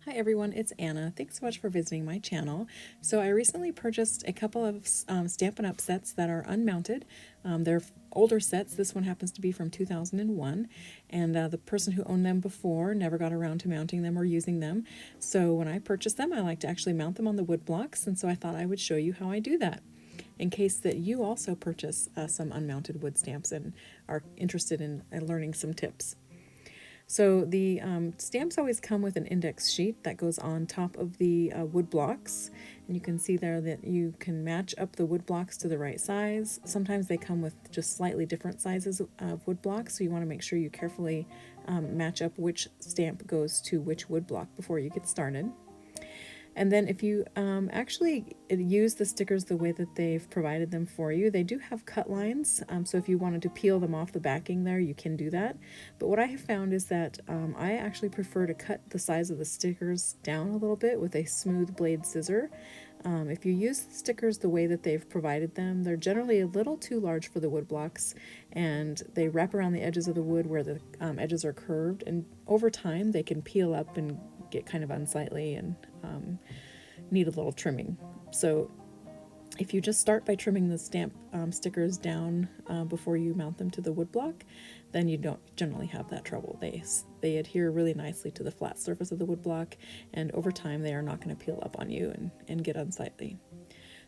Hi everyone, it's Anna. Thanks so much for visiting my channel. So I recently purchased a couple of Stampin' Up! Sets that are unmounted. They're older sets. This one happens to be from 2001, and the person who owned them before never got around to mounting them or using them. So when I purchased them, I like to actually mount them on the wood blocks, and so I thought I would show you how I do that, in case that you also purchase some unmounted wood stamps and are interested in learning some tips. So the stamps always come with an index sheet that goes on top of the wood blocks. And you can see there that you can match up the wood blocks to the right size. Sometimes they come with just slightly different sizes of wood blocks, so you want to make sure you carefully match up which stamp goes to which wood block before you get started. And then if you actually use the stickers the way that they've provided them for you, they do have cut lines. So if you wanted to peel them off the backing there, you can do that. But what I have found is that I actually prefer to cut the size of the stickers down a little bit with a smooth blade scissor. If you use the stickers the way that they've provided them, they're generally a little too large for the wood blocks, and they wrap around the edges of the wood where the edges are curved, and over time they can peel up and get kind of unsightly and need a little trimming. So if you just start by trimming the stamp stickers down before you mount them to the wood block, then you don't generally have that trouble. They adhere really nicely to the flat surface of the wood block, and over time they are not going to peel up on you and get unsightly.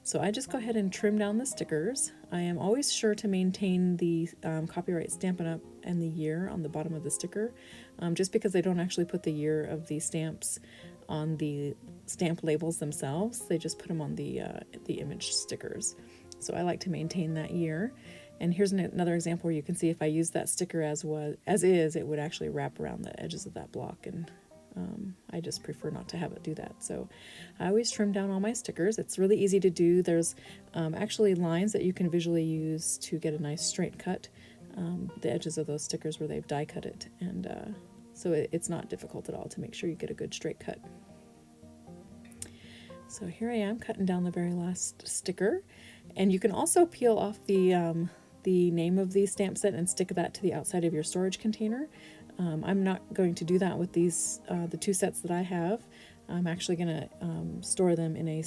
So I just go ahead and trim down the stickers. I am always sure to maintain the copyright Stampin' Up! And the year on the bottom of the sticker, just because they don't actually put the year of the stamps on the stamp labels themselves. They just put them on the image stickers. So I like to maintain that year. And here's another example where you can see if I use that sticker as is, it would actually wrap around the edges of that block, and I just prefer not to have it do that. So I always trim down all my stickers. It's really easy to do. There's actually lines that you can visually use to get a nice straight cut, the edges of those stickers where they've die cut it, and so it's not difficult at all to make sure you get a good straight cut. So here I am cutting down the very last sticker, and you can also peel off the name of the stamp set and stick that to the outside of your storage container. I'm not going to do that with these the two sets that I have. I'm actually going to store them in a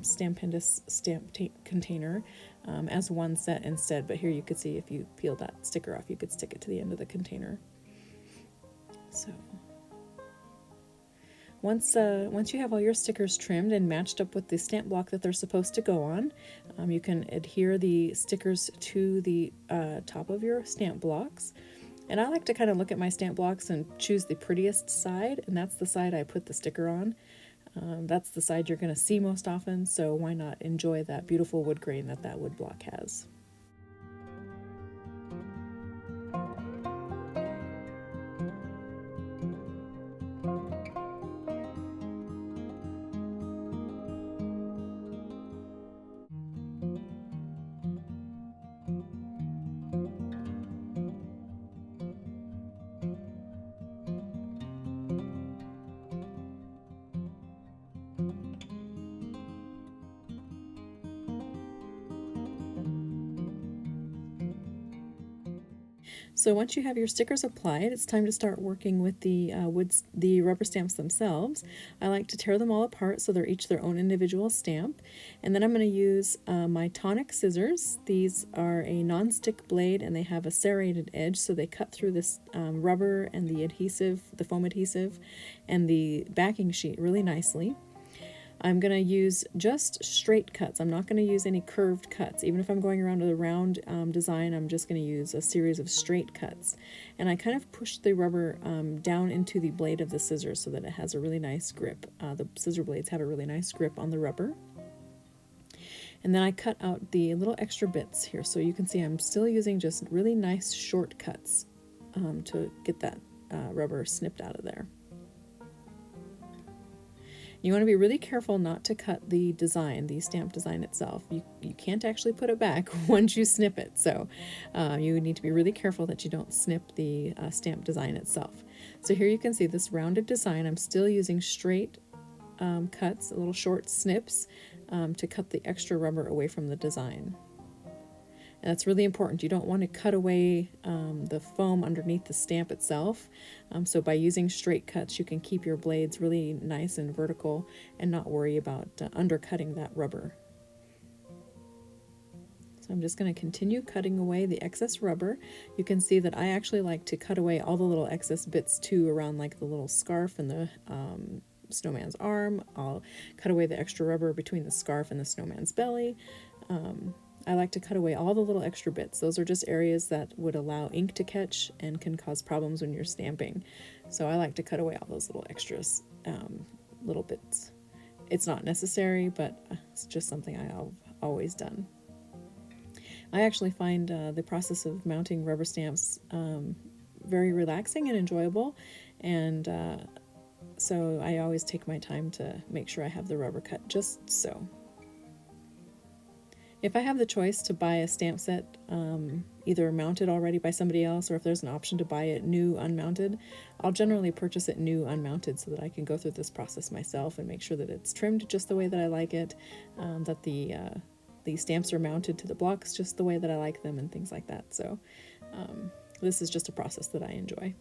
Stampendous stamp container as one set instead. But here you could see if you peel that sticker off, you could stick it to the end of the container. So once you have all your stickers trimmed and matched up with the stamp block that they're supposed to go on, you can adhere the stickers to the top of your stamp blocks. And I like to kind of look at my stamp blocks and choose the prettiest side, and that's the side I put the sticker on. That's the side you're going to see most often, so why not enjoy that beautiful wood grain that wood block has. So once you have your stickers applied, it's time to start working with the rubber stamps themselves. I like to tear them all apart so they're each their own individual stamp. And then I'm going to use my tonic scissors. These are a non-stick blade, and they have a serrated edge, so they cut through this rubber and the adhesive, the foam adhesive, and the backing sheet really nicely. I'm going to use just straight cuts. I'm not going to use any curved cuts. Even if I'm going around with a round design, I'm just going to use a series of straight cuts. And I kind of push the rubber down into the blade of the scissors so that it has a really nice grip. The scissor blades have a really nice grip on the rubber. And then I cut out the little extra bits here. So you can see I'm still using just really nice short cuts to get that rubber snipped out of there. You want to be really careful not to cut the design, the stamp design itself. You can't actually put it back once you snip it, so you need to be really careful that you don't snip the stamp design itself. So here you can see this rounded design. I'm still using straight cuts, little short snips, to cut the extra rubber away from the design. And that's really important. You don't want to cut away the foam underneath the stamp itself. So by using straight cuts, you can keep your blades really nice and vertical and not worry about undercutting that rubber. So I'm just going to continue cutting away the excess rubber. You can see that I actually like to cut away all the little excess bits too, around like the little scarf and the snowman's arm. I'll cut away the extra rubber between the scarf and the snowman's belly. I like to cut away all the little extra bits. Those are just areas that would allow ink to catch and can cause problems when you're stamping. So I like to cut away all those little extras, little bits. It's not necessary, but it's just something I've always done. I actually find the process of mounting rubber stamps very relaxing and enjoyable, and so I always take my time to make sure I have the rubber cut just so. If I have the choice to buy a stamp set either mounted already by somebody else, or if there's an option to buy it new unmounted, I'll generally purchase it new unmounted so that I can go through this process myself and make sure that it's trimmed just the way that I like it, that the stamps are mounted to the blocks just the way that I like them, and things like that. So this is just a process that I enjoy.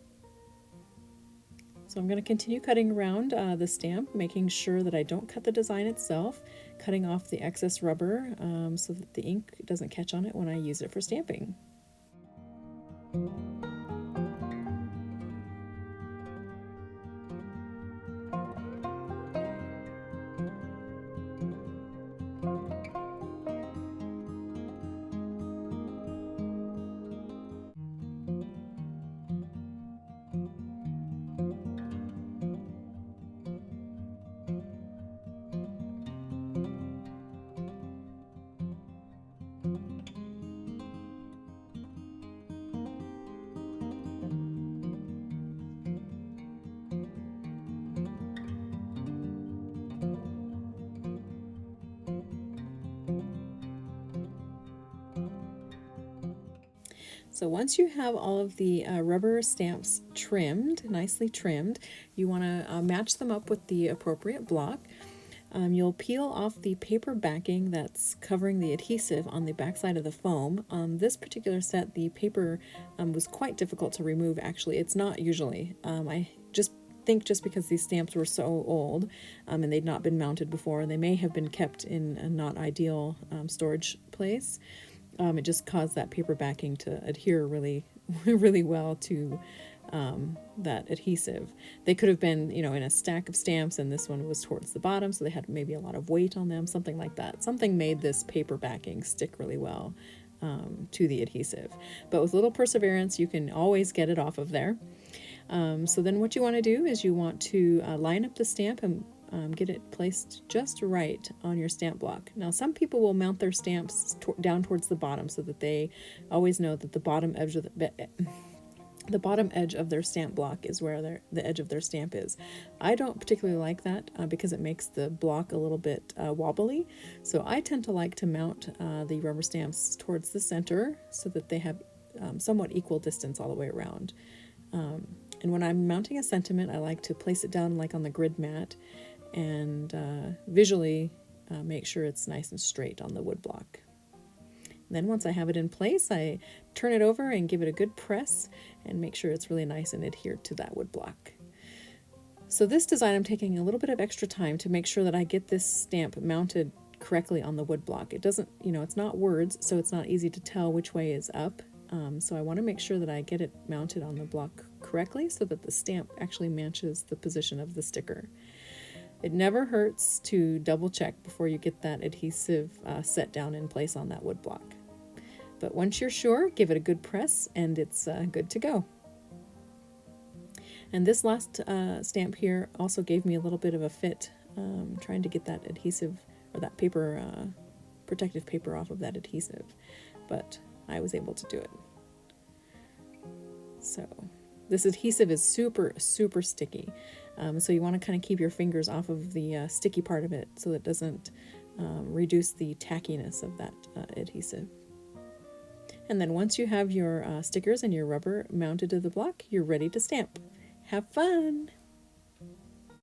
So I'm going to continue cutting around the stamp, making sure that I don't cut the design itself, cutting off the excess rubber so that the ink doesn't catch on it when I use it for stamping. So once you have all of the rubber stamps trimmed, nicely trimmed, you want to match them up with the appropriate block. You'll peel off the paper backing that's covering the adhesive on the backside of the foam. On this particular set, the paper was quite difficult to remove, actually. It's not usually. I just think just because these stamps were so old and they'd not been mounted before, they may have been kept in a not ideal storage place. It just caused that paper backing to adhere really, really well to that adhesive. They could have been, in a stack of stamps, and this one was towards the bottom, so they had maybe a lot of weight on them, something like that. Something made this paper backing stick really well to the adhesive. But with a little perseverance, you can always get it off of there. So then what you want to do is you want to line up the stamp and get it placed just right on your stamp block. Now, some people will mount their stamps down towards the bottom so that they always know that the bottom edge of the bottom edge of their stamp block is where the edge of their stamp is. I don't particularly like that because it makes the block a little bit wobbly. So I tend to like to mount the rubber stamps towards the center so that they have somewhat equal distance all the way around. And when I'm mounting a sentiment, I like to place it down like on the grid mat and visually make sure it's nice and straight on the wood block. Then once I have it in place, I turn it over and give it a good press and make sure it's really nice and adhered to that wood block. So this design, I'm taking a little bit of extra time to make sure that I get this stamp mounted correctly on the wood block. It doesn't, it's not words, so it's not easy to tell which way is up. So I want to make sure that I get it mounted on the block correctly so that the stamp actually matches the position of the sticker. It never hurts to double check before you get that adhesive set down in place on that wood block. But once you're sure, give it a good press and it's good to go. And this last stamp here also gave me a little bit of a fit, trying to get that adhesive or that paper, protective paper off of that adhesive, but I was able to do it. So this adhesive is super, super sticky. So you want to kind of keep your fingers off of the sticky part of it so that it doesn't reduce the tackiness of that adhesive. And then once you have your stickers and your rubber mounted to the block, you're ready to stamp. Have fun!